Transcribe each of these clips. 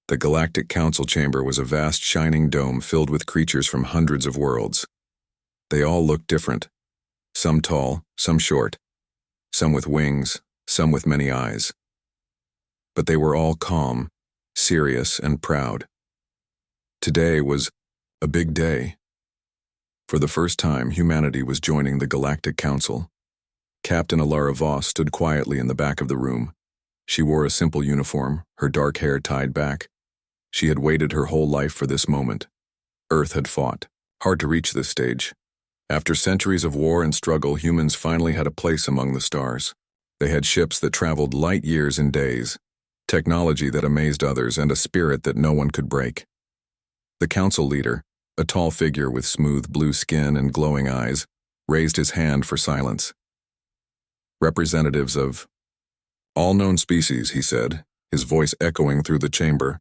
The Galactic Council chamber was a vast shining dome filled with creatures from hundreds of worlds. They all looked different. Some tall, some short, some with wings, some with many eyes. But they were all calm, serious, and proud. Today was a big day. For the first time, humanity was joining the Galactic Council. Captain Alara Voss stood quietly in the back of the room. She wore a simple uniform, her dark hair tied back. She had waited her whole life for this moment. Earth had fought hard to reach this stage. After centuries of war and struggle, humans finally had a place among the stars. They had ships that traveled light years in days, technology that amazed others, and a spirit that no one could break. The council leader, a tall figure with smooth blue skin and glowing eyes, raised his hand for silence. Representatives of all known species, he said, his voice echoing through the chamber.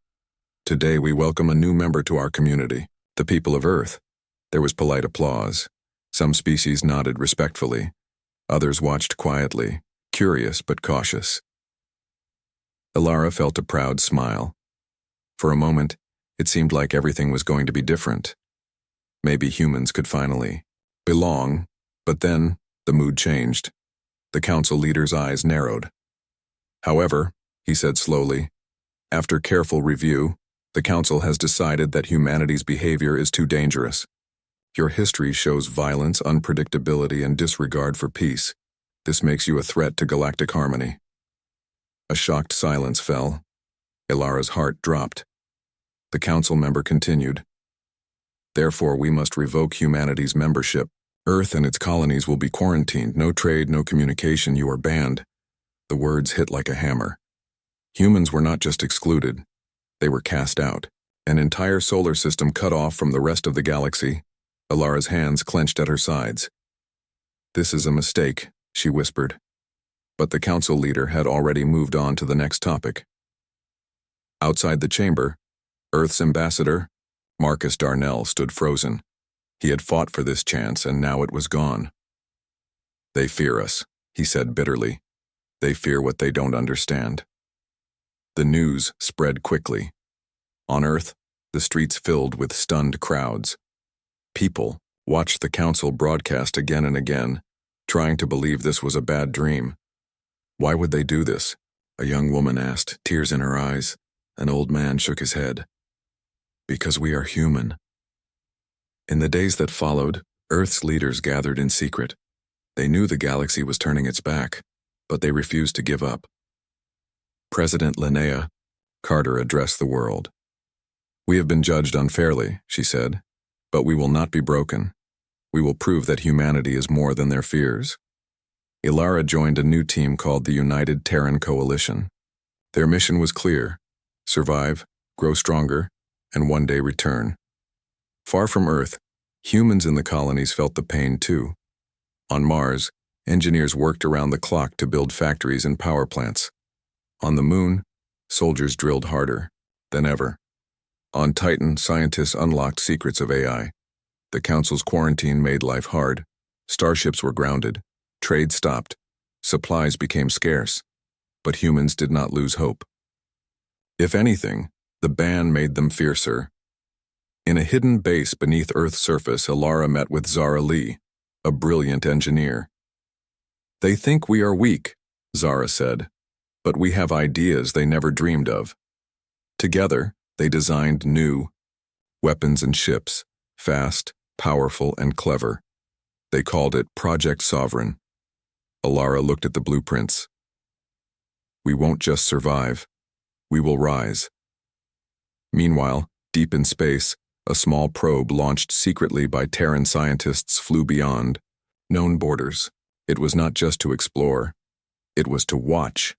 Today we welcome a new member to our community, the people of Earth. There was polite applause. Some species nodded respectfully. Others watched quietly, curious but cautious. Alara felt a proud smile. For a moment, it seemed like everything was going to be different. Maybe humans could finally belong, but then the mood changed. The council leader's eyes narrowed. However, he said slowly, after careful review, the council has decided that humanity's behavior is too dangerous. Your history shows violence, unpredictability, and disregard for peace. This makes you a threat to galactic harmony. A shocked silence fell. Alara's heart dropped. The council member continued. Therefore, we must revoke humanity's membership. Earth and its colonies will be quarantined. No trade, no communication, you are banned. The words hit like a hammer. Humans were not just excluded. They were cast out. An entire solar system cut off from the rest of the galaxy. Alara's hands clenched at her sides. This is a mistake, she whispered. But the council leader had already moved on to the next topic. Outside the chamber, Earth's ambassador, Marcus Darnell, stood frozen. He had fought for this chance, and now it was gone. They fear us, he said bitterly. They fear what they don't understand. The news spread quickly. On Earth, the streets filled with stunned crowds. People watched the council broadcast again and again, trying to believe this was a bad dream. Why would they do this? A young woman asked, tears in her eyes. An old man shook his head. Because we are human. In the days that followed, Earth's leaders gathered in secret. They knew the galaxy was turning its back, but they refused to give up. President Linnea Carter addressed the world. We have been judged unfairly, she said, but we will not be broken. We will prove that humanity is more than their fears. Alara joined a new team called the United Terran Coalition. Their mission was clear: survive, grow stronger, and one day return. Far from Earth, humans in the colonies felt the pain too. On Mars, engineers worked around the clock to build factories and power plants. On the Moon, soldiers drilled harder than ever. On Titan, scientists unlocked secrets of AI. The Council's quarantine made life hard. Starships were grounded. Trade stopped. Supplies became scarce. But humans did not lose hope. If anything, the ban made them fiercer. In a hidden base beneath Earth's surface, Alara met with Zara Lee, a brilliant engineer. They think we are weak, Zara said, but we have ideas they never dreamed of. Together, they designed new weapons and ships, fast, powerful, and clever. They called it Project Sovereign. Alara looked at the blueprints. We won't just survive. We will rise. Meanwhile, deep in space, a small probe launched secretly by Terran scientists flew beyond known borders. It was not just to explore. It was to watch.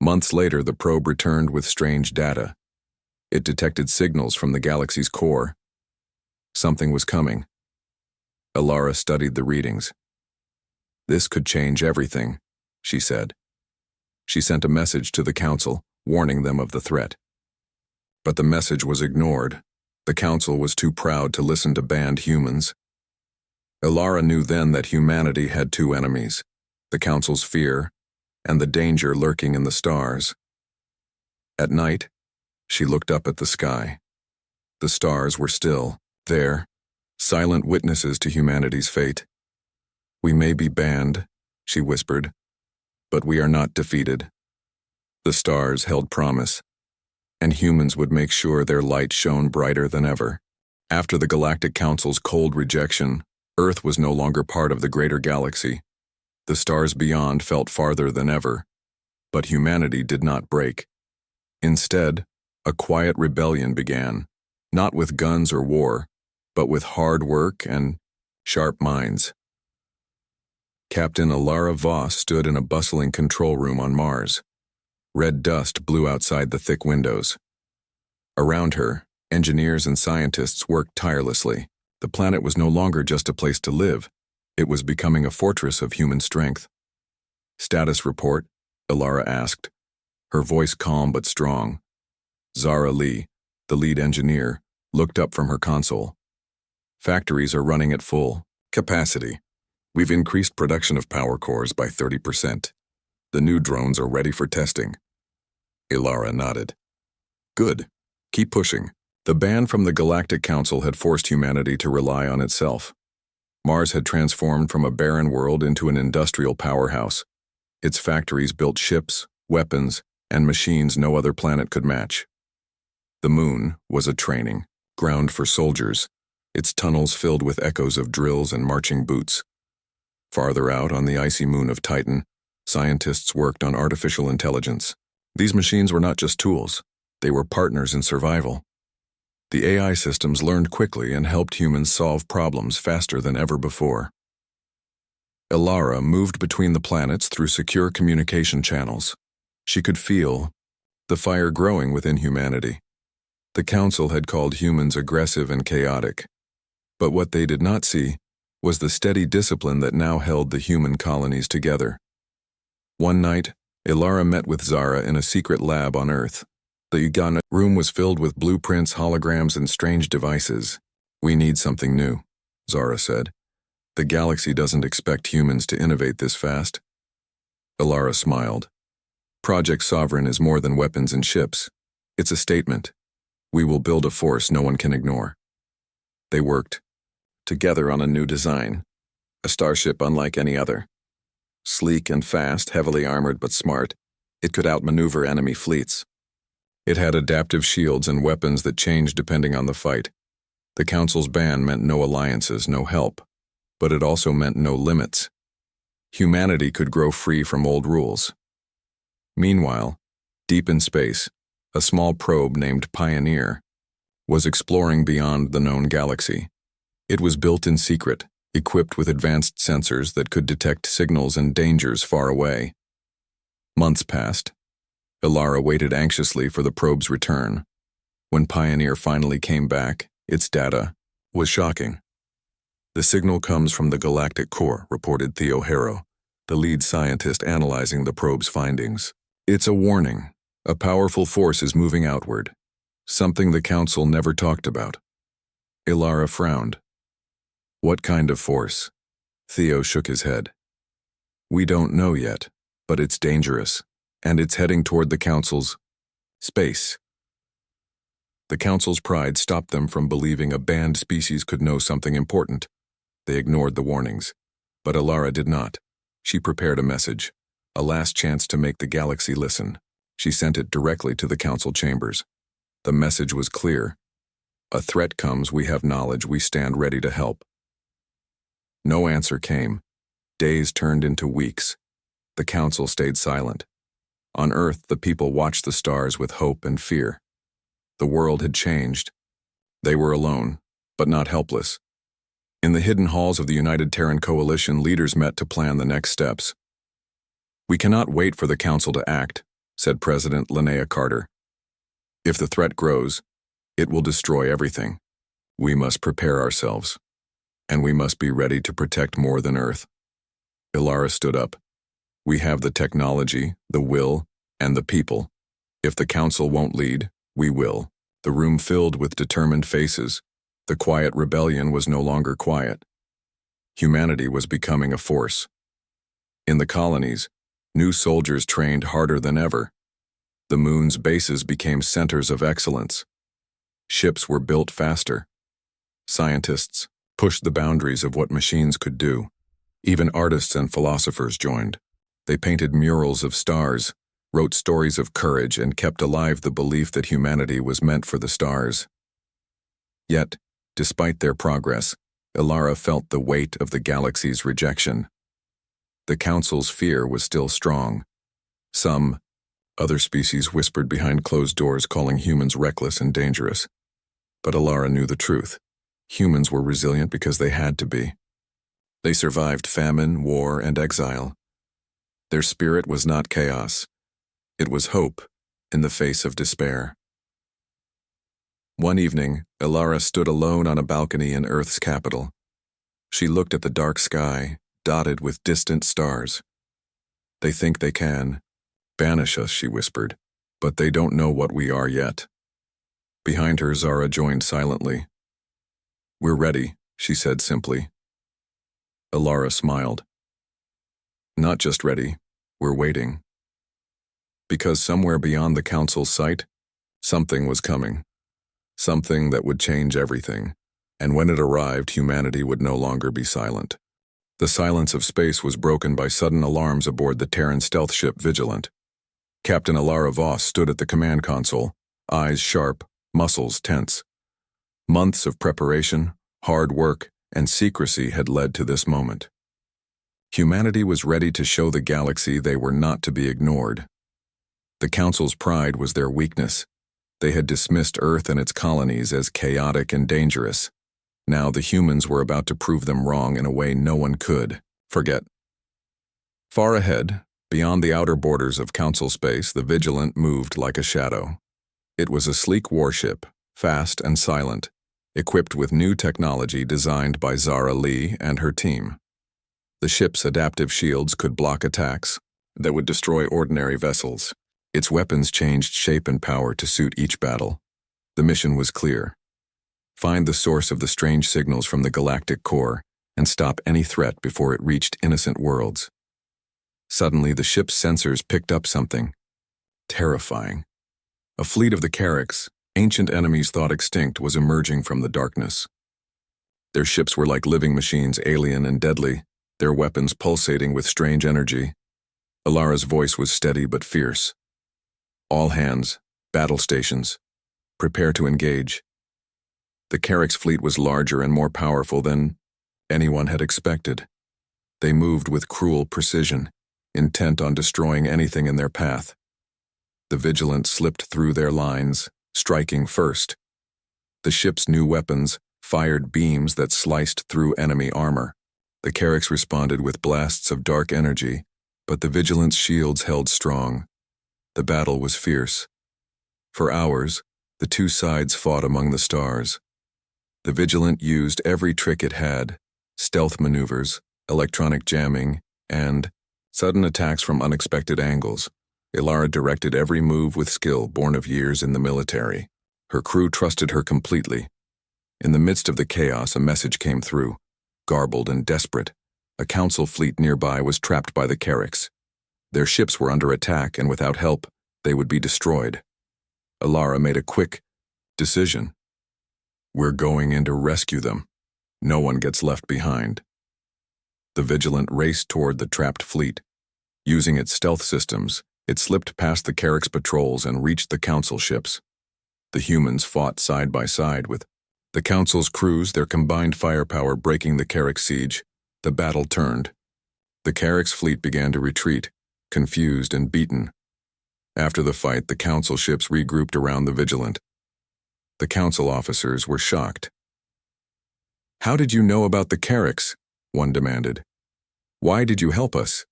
Months later, the probe returned with strange data. It detected signals from the galaxy's core. Something was coming. Alara studied the readings. This could change everything, she said. She sent a message to the Council, warning them of the threat. But the message was ignored. The Council was too proud to listen to banned humans. Alara knew then that humanity had two enemies, the Council's fear and the danger lurking in the stars. At night, She looked up at the sky. The stars were still there, silent witnesses to humanity's fate. "We may be banned," she whispered, "but we are not defeated." The stars held promise, and humans would make sure their light shone brighter than ever. After the Galactic Council's cold rejection, Earth was no longer part of the greater galaxy. The stars beyond felt farther than ever, but humanity did not break. Instead, a quiet rebellion began, not with guns or war, but with hard work and sharp minds. Captain Alara Voss stood in a bustling control room on Mars. Red dust blew outside the thick windows. Around her, engineers and scientists worked tirelessly. The planet was no longer just a place to live. It was becoming a fortress of human strength. "Status report?" Alara asked, her voice calm but strong. Zara Lee, the lead engineer, looked up from her console. "Factories are running at full capacity. We've increased production of power cores by 30%. The new drones are ready for testing." Alara nodded. "Good. Keep pushing." The ban from the Galactic Council had forced humanity to rely on itself. Mars had transformed from a barren world into an industrial powerhouse. Its factories built ships, weapons, and machines no other planet could match. The moon was a training ground for soldiers, its tunnels filled with echoes of drills and marching boots. Farther out on the icy moon of Titan, scientists worked on artificial intelligence. These machines were not just tools, they were partners in survival. The AI systems learned quickly and helped humans solve problems faster than ever before. Alara moved between the planets through secure communication channels. She could feel the fire growing within humanity. The Council had called humans aggressive and chaotic, but what they did not see was the steady discipline that now held the human colonies together. One night, Alara met with Zara in a secret lab on Earth. The Ugana room was filled with blueprints, holograms, and strange devices. "We need something new," Zara said. "The galaxy doesn't expect humans to innovate this fast." Alara smiled. "Project Sovereign is more than weapons and ships. It's a statement. We will build a force no one can ignore." They worked together on a new design, a starship unlike any other. Sleek and fast, heavily armored but smart, it could outmaneuver enemy fleets. It had adaptive shields and weapons that changed depending on the fight. The Council's ban meant no alliances, no help, but it also meant no limits. Humanity could grow free from old rules. Meanwhile, deep in space, a small probe named Pioneer was exploring beyond the known galaxy. It was built in secret, equipped with advanced sensors that could detect signals and dangers far away. Months passed. Alara waited anxiously for the probe's return. When Pioneer finally came back, its data was shocking. "The signal comes from the galactic core," reported Theo Harrow, the lead scientist analyzing the probe's findings. "It's a warning. A powerful force is moving outward, something the Council never talked about." Alara frowned. "What kind of force?" Theo shook his head. "We don't know yet, but it's dangerous, and it's heading toward the Council's space." The Council's pride stopped them from believing a banned species could know something important. They ignored the warnings, but Alara did not. She prepared a message, a last chance to make the galaxy listen. She sent it directly to the Council chambers. The message was clear. "A threat comes, we have knowledge, we stand ready to help." No answer came. Days turned into weeks. The Council stayed silent. On Earth, the people watched the stars with hope and fear. The world had changed. They were alone, but not helpless. In the hidden halls of the United Terran Coalition, leaders met to plan the next steps. "We cannot wait for the Council to act," said President Linnea Carter. "If the threat grows, it will destroy everything. We must prepare ourselves, and we must be ready to protect more than Earth." Alara stood up. "We have the technology, the will, and the people. If the Council won't lead, we will." The room filled with determined faces. The quiet rebellion was no longer quiet. Humanity was becoming a force. In the colonies, new soldiers trained harder than ever. The moon's bases became centers of excellence. Ships were built faster. Scientists pushed the boundaries of what machines could do. Even artists and philosophers joined. They painted murals of stars, wrote stories of courage, and kept alive the belief that humanity was meant for the stars. Yet, despite their progress, Ilara felt the weight of the galaxy's rejection. The Council's fear was still strong. Some other species whispered behind closed doors, calling humans reckless and dangerous. But Ilara knew the truth. Humans were resilient because they had to be. They survived famine, war, and exile. Their spirit was not chaos. It was hope in the face of despair. One evening, Ilara stood alone on a balcony in Earth's capital. She looked at the dark sky, dotted with distant stars. "They think they can banish us," she whispered, "but they don't know what we are yet." Behind her, Zara joined silently. "We're ready," she said simply. Ilara smiled. "Not just ready, we're waiting." Because somewhere beyond the Council's sight, something was coming. Something that would change everything. And when it arrived, humanity would no longer be silent. The silence of space was broken by sudden alarms aboard the Terran stealth ship Vigilant. Captain Ilara Voss stood at the command console, eyes sharp, muscles tense. Months of preparation, hard work, and secrecy had led to this moment. Humanity was ready to show the galaxy they were not to be ignored. The Council's pride was their weakness. They had dismissed Earth and its colonies as chaotic and dangerous. Now the humans were about to prove them wrong in a way no one could forget. Far ahead, beyond the outer borders of Council space, the Vigilant moved like a shadow. It was a sleek warship, fast and silent, equipped with new technology designed by Zara Lee and her team. The ship's adaptive shields could block attacks that would destroy ordinary vessels. Its weapons changed shape and power to suit each battle. The mission was clear. Find the source of the strange signals from the galactic core and stop any threat before it reached innocent worlds. Suddenly, the ship's sensors picked up something terrifying. A fleet of the Carracks, ancient enemies thought extinct, was emerging from the darkness. Their ships were like living machines, alien and deadly, their weapons pulsating with strange energy. Ilara's voice was steady but fierce. "All hands, battle stations, prepare to engage." The Carrack's fleet was larger and more powerful than anyone had expected. They moved with cruel precision, intent on destroying anything in their path. The Vigilant slipped through their lines, striking first. The ship's new weapons fired beams that sliced through enemy armor. The Carracks responded with blasts of dark energy, but the Vigilant's shields held strong. The battle was fierce. For hours, the two sides fought among the stars. The Vigilant used every trick it had: stealth maneuvers, electronic jamming, and sudden attacks from unexpected angles. Ilara directed every move with skill born of years in the military. Her crew trusted her completely. In the midst of the chaos, a message came through, garbled and desperate. A Council fleet nearby was trapped by the Carracks. Their ships were under attack, and without help, they would be destroyed. Ilara made a quick decision. "We're going in to rescue them. No one gets left behind." The Vigilant raced toward the trapped fleet. Using its stealth systems, it slipped past the Carracks patrols and reached the Council ships. The humans fought side by side with the Council's crews, their combined firepower breaking the Carrack siege. The battle turned. The Carrack's fleet began to retreat, confused and beaten. After the fight, the Council ships regrouped around the Vigilant. The Council officers were shocked. "How did you know about the Carracks?" one demanded. "Why did you help us?"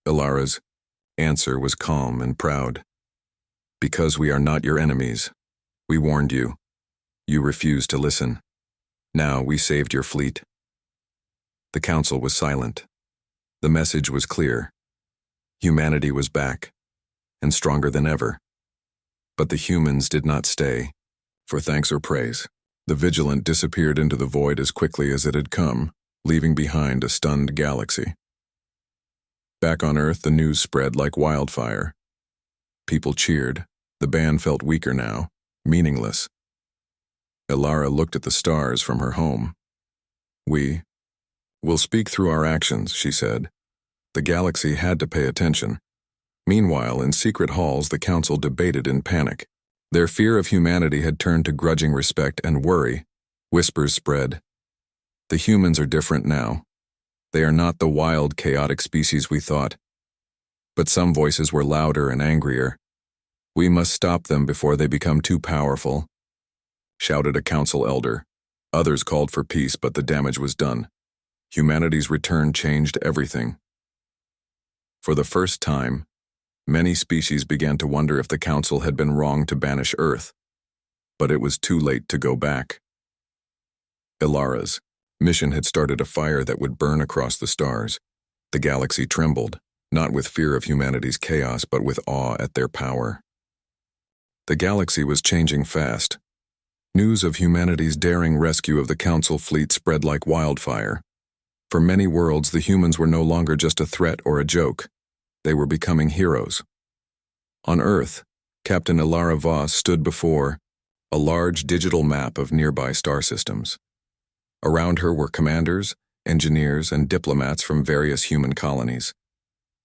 Ilara's answer was calm and proud. "Because we are not your enemies. We warned you. You refused to listen. Now we saved your fleet." The Council was silent. The message was clear. Humanity was back, and stronger than ever. But the humans did not stay for thanks or praise. The Vigilant disappeared into the void as quickly as it had come, leaving behind a stunned galaxy. Back on Earth, the news spread like wildfire. People cheered, The band felt weaker now, meaningless. Ilara looked at the stars from her home. We'll speak through our actions, she said. The galaxy had to pay attention. Meanwhile, in secret halls, the council debated in panic. Their fear of humanity had turned to grudging respect and worry. Whispers spread. The humans are different now. They are not the wild, chaotic species we thought. But some voices were louder and angrier. We must stop them before they become too powerful, shouted a council elder. Others called for peace, but the damage was done. Humanity's return changed everything. For the first time, many species began to wonder if the council had been wrong to banish Earth. But it was too late to go back. Ilara's mission had started a fire that would burn across the stars. The galaxy trembled, not with fear of humanity's chaos, but with awe at their power. The galaxy was changing fast. News of humanity's daring rescue of the council fleet spread like wildfire. For many worlds, the humans were no longer just a threat or a joke. They were becoming heroes. On Earth, Captain Ilara Voss stood before a large digital map of nearby star systems. Around her were commanders, engineers, and diplomats from various human colonies.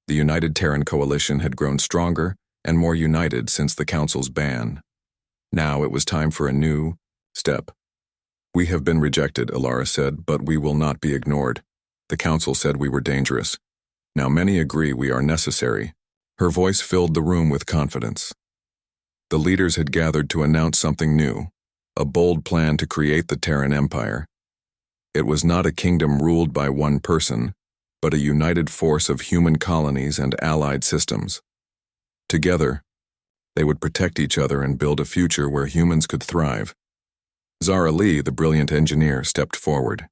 The United Terran Coalition had grown stronger and more united since the Council's ban. Now it was time for a new step. We have been rejected, Ilara said, but we will not be ignored. The Council said we were dangerous. Now many agree we are necessary. Her voice filled the room with confidence. The leaders had gathered to announce something new, a bold plan to create the Terran Empire. It was not a kingdom ruled by one person, but a united force of human colonies and allied systems. Together, they would protect each other and build a future where humans could thrive. Zara Lee, the brilliant engineer, stepped forward.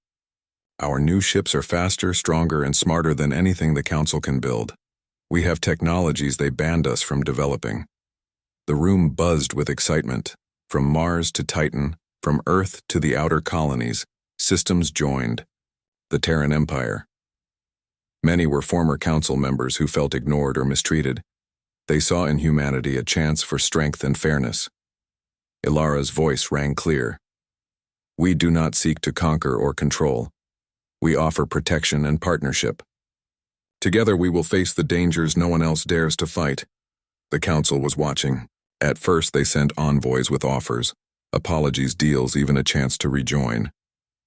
Our new ships are faster, stronger, and smarter than anything the Council can build. We have technologies they banned us from developing. The room buzzed with excitement. From Mars to Titan, from Earth to the outer colonies, systems joined. The Terran Empire. Many were former Council members who felt ignored or mistreated. They saw in humanity a chance for strength and fairness. Ilara's voice rang clear. We do not seek to conquer or control. We offer protection and partnership. Together we will face the dangers no one else dares to fight. The Council was watching. At first they sent envoys with offers, apologies, deals, even a chance to rejoin.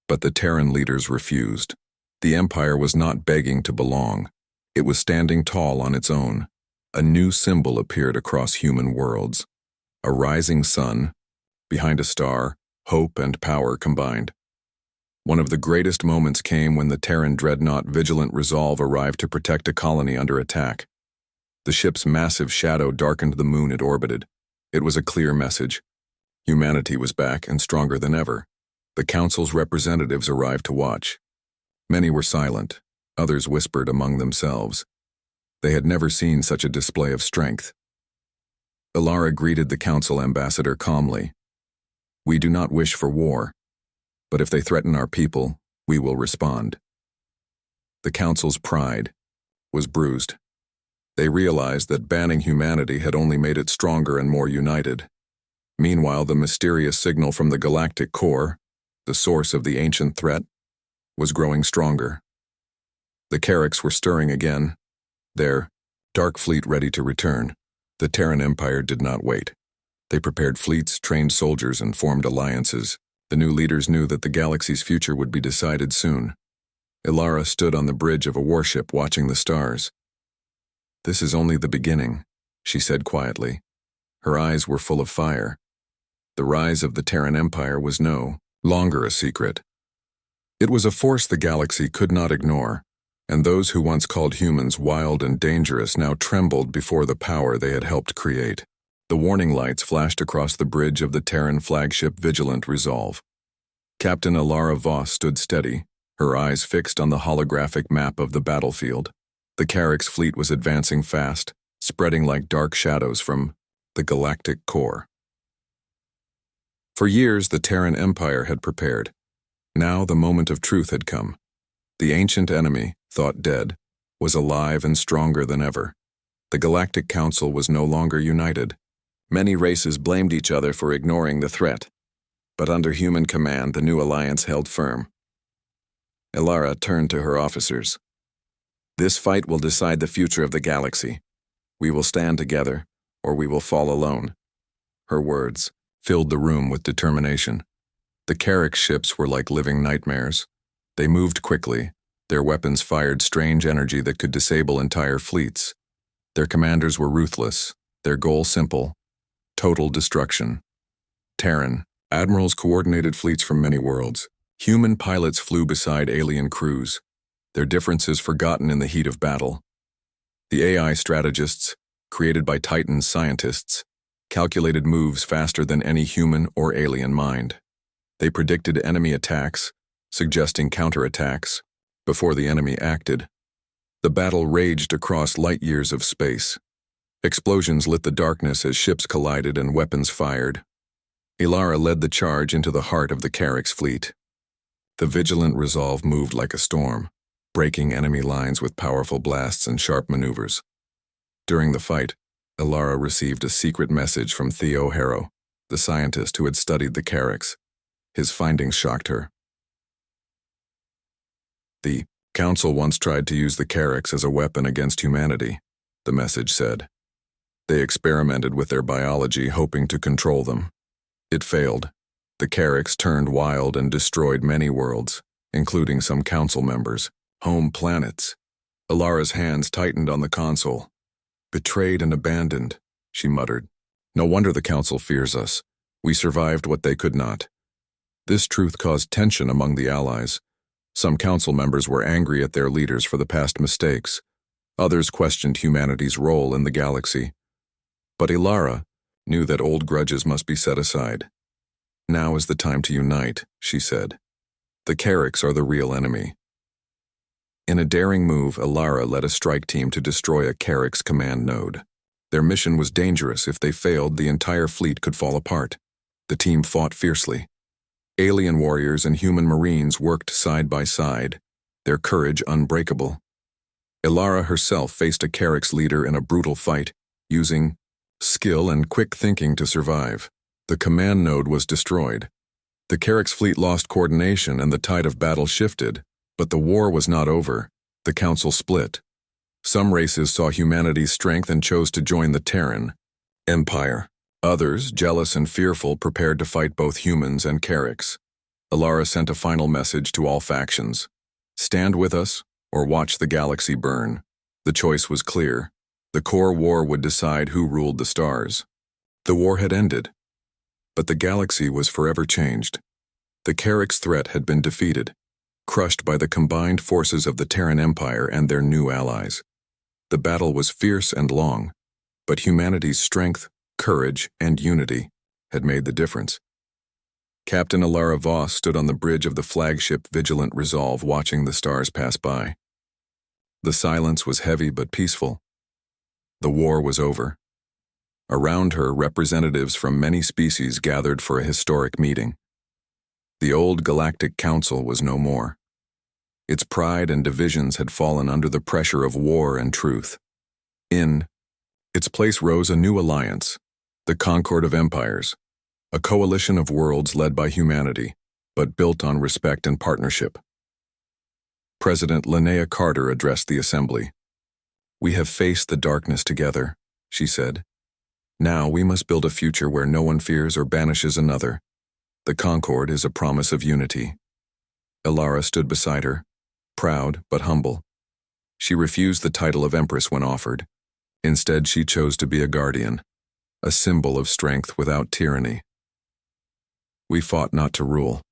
But the Terran leaders refused. The Empire was not begging to belong. It was standing tall on its own. A new symbol appeared across human worlds. A rising sun. Behind a star, hope and power combined. One of the greatest moments came when the Terran dreadnought Vigilant Resolve arrived to protect a colony under attack. The ship's massive shadow darkened the moon it orbited. It was a clear message. Humanity was back and stronger than ever. The Council's representatives arrived to watch. Many were silent. Others whispered among themselves. They had never seen such a display of strength. Ilara greeted the Council ambassador calmly. We do not wish for war, but if they threaten our people, we will respond. The Council's pride was bruised. They realized that banning humanity had only made it stronger and more united. Meanwhile, the mysterious signal from the Galactic core, the source of the ancient threat, was growing stronger. The Carracks were stirring again, their dark fleet ready to return. The Terran Empire did not wait. They prepared fleets, trained soldiers, and formed alliances. The new leaders knew that the galaxy's future would be decided soon. Ilara stood on the bridge of a warship watching the stars. This is only the beginning, she said quietly. Her eyes were full of fire. The rise of the Terran Empire was no longer a secret. It was a force the galaxy could not ignore, and those who once called humans wild and dangerous now trembled before the power they had helped create. The warning lights flashed across the bridge of the Terran flagship Vigilant Resolve. Captain Ilara Voss stood steady, her eyes fixed on the holographic map of the battlefield. The Carrack's fleet was advancing fast, spreading like dark shadows from the Galactic core. For years, the Terran Empire had prepared. Now the moment of truth had come. The ancient enemy, thought dead, was alive and stronger than ever. The Galactic Council was no longer united. Many races blamed each other for ignoring the threat, but under human command, the new alliance held firm. Ilara turned to her officers. "This fight will decide the future of the galaxy. We will stand together, or we will fall alone." Her words filled the room with determination. The Carrick ships were like living nightmares. They moved quickly. Their weapons fired strange energy that could disable entire fleets. Their commanders were ruthless, their goal simple: total destruction. Terran admirals coordinated fleets from many worlds. Human pilots flew beside alien crews, their differences forgotten in the heat of battle. The AI strategists, created by Titan scientists, calculated moves faster than any human or alien mind. They predicted enemy attacks, suggesting counterattacks, before the enemy acted. The battle raged across light years of space. Explosions lit the darkness as ships collided and weapons fired. Ilara led the charge into the heart of the Carrick's fleet. The vigilant resolve moved like a storm, breaking enemy lines with powerful blasts and sharp maneuvers. During the fight, Ilara received a secret message from Theo Harrow, the scientist who had studied the Carricks. His findings shocked her. "The Council once tried to use the Carricks as a weapon against humanity," the message said. "They experimented with their biology, hoping to control them. It failed. The Carricks turned wild and destroyed many worlds, including some Council members, home planets." Ilara's hands tightened on the console. "Betrayed and abandoned," she muttered. "No wonder the Council fears us. We survived what they could not." This truth caused tension among the allies. Some Council members were angry at their leaders for the past mistakes. Others questioned humanity's role in the galaxy. But Ilara knew that old grudges must be set aside. "Now is the time to unite," she said. "The Carricks are the real enemy." In a daring move, Ilara led a strike team to destroy a Carrick's command node. Their mission was dangerous. If they failed, the entire fleet could fall apart. The team fought fiercely. Alien warriors and human marines worked side by side, their courage unbreakable. Ilara herself faced a Carrick's leader in a brutal fight, using skill and quick thinking to survive. The command node was destroyed. The Carrick's fleet lost coordination and the tide of battle shifted, but the war was not over. The Council split. Some races saw humanity's strength and chose to join the Terran Empire. Others, jealous and fearful, prepared to fight both humans and Carricks. Ilara sent a final message to all factions: stand with us or watch the galaxy burn. The choice was clear. The core war would decide who ruled the stars. The war had ended, but the galaxy was forever changed. The Carrick's threat had been defeated, crushed by the combined forces of the Terran Empire and their new allies. The battle was fierce and long, but humanity's strength, courage, and unity had made the difference. Captain Ilara Voss stood on the bridge of the flagship Vigilant Resolve, watching the stars pass by. The silence was heavy but peaceful. The war was over. Around her, representatives from many species gathered for a historic meeting. The old Galactic Council was no more. Its pride and divisions had fallen under the pressure of war and truth. In its place rose a new alliance, the Concord of Empires, a coalition of worlds led by humanity, but built on respect and partnership. President Linnea Carter addressed the assembly. "We have faced the darkness together," she said. "Now we must build a future where no one fears or banishes another. The Concord is a promise of unity." Ilara stood beside her, proud but humble. She refused the title of Empress when offered. Instead, she chose to be a guardian, a symbol of strength without tyranny. "We fought not to rule,"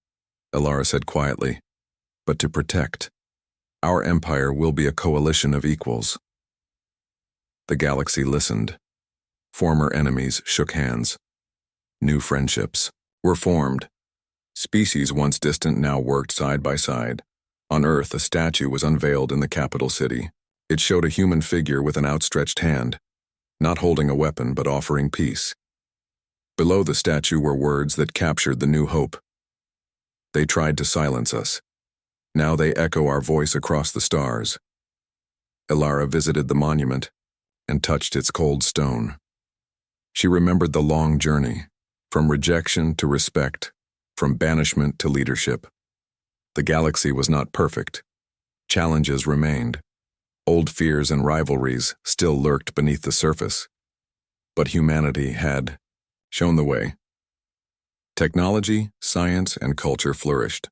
Ilara said quietly, "but to protect. Our empire will be a coalition of equals." The galaxy listened. Former enemies shook hands. New friendships were formed. Species once distant now worked side by side. On Earth, a statue was unveiled in the capital city. It showed a human figure with an outstretched hand, not holding a weapon but offering peace. Below the statue were words that captured the new hope. "They tried to silence us. Now they echo our voice across the stars." Ilara visited the monument and touched its cold stone. She remembered the long journey, from rejection to respect, from banishment to leadership. The galaxy was not perfect. Challenges remained. Old fears and rivalries still lurked beneath the surface. But humanity had shown the way. Technology, science, and culture flourished.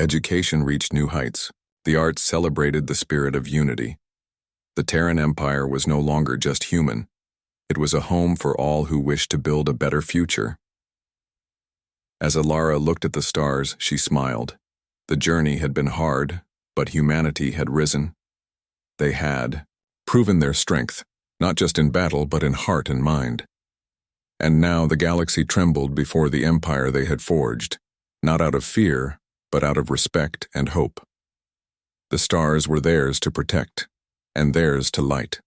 Education reached new heights. The arts celebrated the spirit of unity. The Terran Empire was no longer just human. It was a home for all who wished to build a better future. As Alara looked at the stars, she smiled. The journey had been hard, but humanity had risen. They had proven their strength, not just in battle, but in heart and mind. And now the galaxy trembled before the empire they had forged, not out of fear, but out of respect and hope. The stars were theirs to protect, and theirs to light.